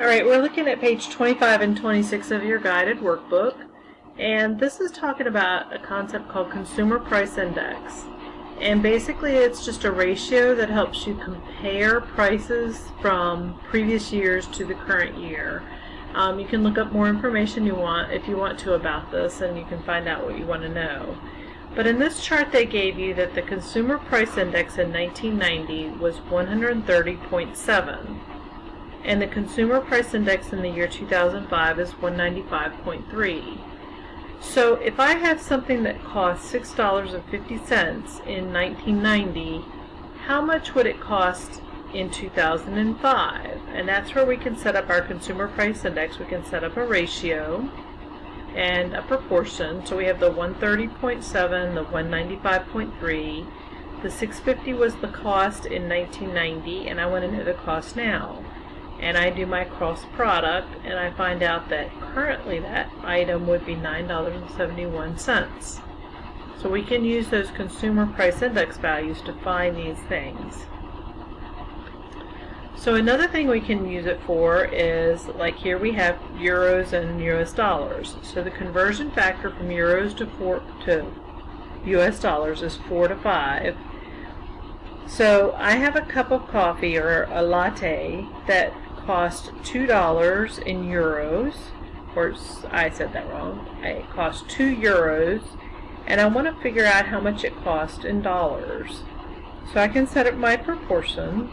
Alright, we're looking at page 25 and 26 of your guided workbook, and this is talking about a concept called Consumer Price Index. And basically it's just a ratio that helps you compare prices from previous years to the current year. You can look up more information if you want to about this, and you can find out what you want to know. But in this chart they gave you that the Consumer Price Index in 1990 was 130.7. and the Consumer Price Index in the year 2005 is 195.3. So if I have something that costs $6.50 in 1990, how much would it cost in 2005? And that's where we can set up our Consumer Price Index. We can set up a ratio and a proportion. So we have the 130.7, the 195.3. The $6.50 was the cost in 1990, and I want to know the cost now. And I do my cross product, and I find out that currently that item would be $9.71. So we can use those Consumer Price Index values to find these things. So another thing we can use it for is, like here we have euros and US dollars. So the conversion factor from euros to US dollars is 4 to 5. So I have a cup of coffee, or a latte, that cost $2 in euros, or I said that wrong. It cost 2 euros, and I want to figure out how much it cost in dollars. So I can set up my proportion,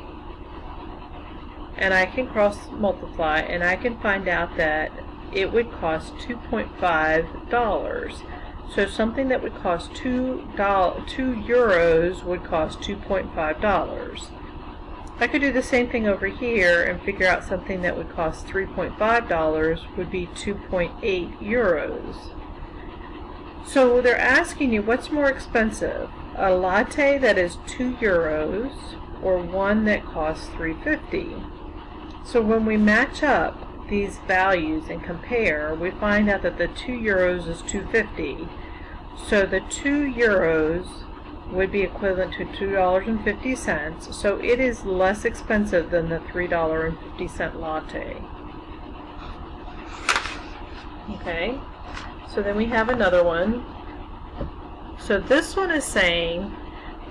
and I can cross multiply, and I can find out that it would cost $2.5. So something that would cost 2 euros would cost $2.5. I could do the same thing over here and figure out something that would cost $3.5 would be 2.8 euros. So they're asking you, what's more expensive? A latte that is 2 euros or one that costs $3.50? So when we match up these values and compare, we find out that the 2 euros is $2.50. So the 2 euros would be equivalent to $2.50, so it is less expensive than the $3.50 latte. Okay, so then we have another one. So this one is saying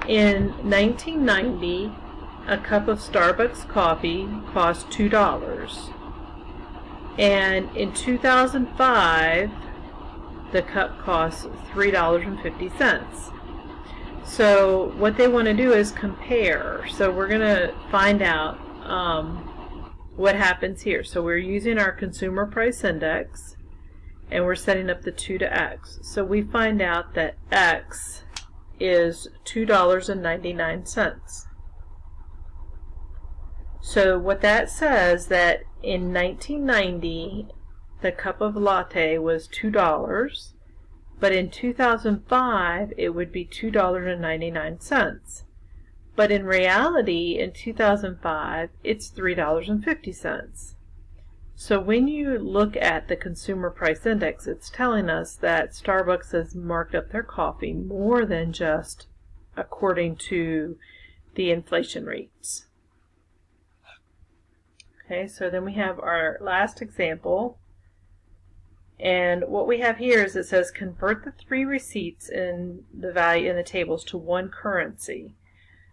in 1990 a cup of Starbucks coffee cost $2, and in 2005 the cup costs $3.50. So what they want to do is compare. So we're going to find out what happens here. So we're using our Consumer Price Index, and we're setting up the 2 to X. So we find out that X is $2.99. So what that says, that in 1990 the cup of latte was $2, but in 2005 it would be $2.99. But in reality, in 2005, it's $3.50. So when you look at the Consumer Price Index, it's telling us that Starbucks has marked up their coffee more than just according to the inflation rates. Okay, so then we have our last example. And what we have here is it says convert the 3 receipts in the value in the tables to one currency.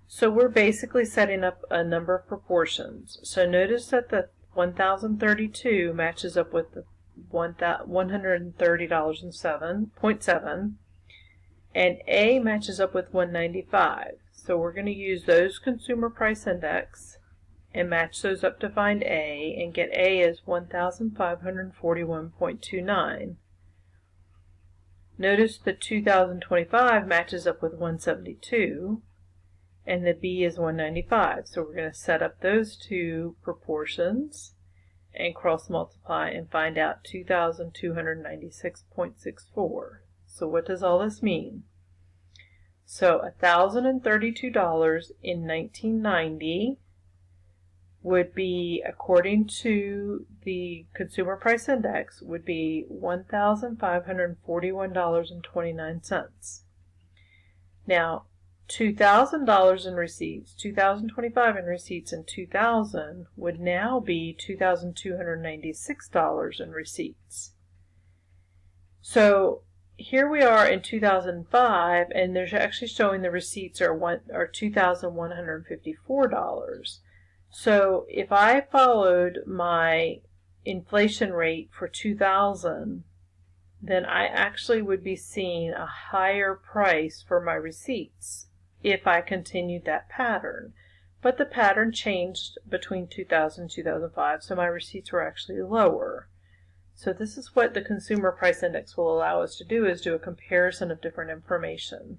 So we're basically setting up a number of proportions. So notice that the 1032 matches up with the $130.07, and A matches up with 195. So we're going to use those Consumer Price Index and match those up to find A, and get A is 1,541.29. Notice the 2025 matches up with 172, and the B is 195. So we're going to set up those 2 proportions and cross multiply and find out 2,296.64. So what does all this mean? So $1,032 in 1990 would be, according to the Consumer Price Index, would be $1,541.29. Now, $2,000 in receipts, 2,025 in receipts, and 2,000 would now be $2,296 in receipts. So here we are in 2005, and they're actually showing the receipts are $2,154. So if I followed my inflation rate for 2000, then I actually would be seeing a higher price for my receipts if I continued that pattern. But the pattern changed between 2000 and 2005, so my receipts were actually lower. So this is what the Consumer Price Index will allow us to do, is do a comparison of different information.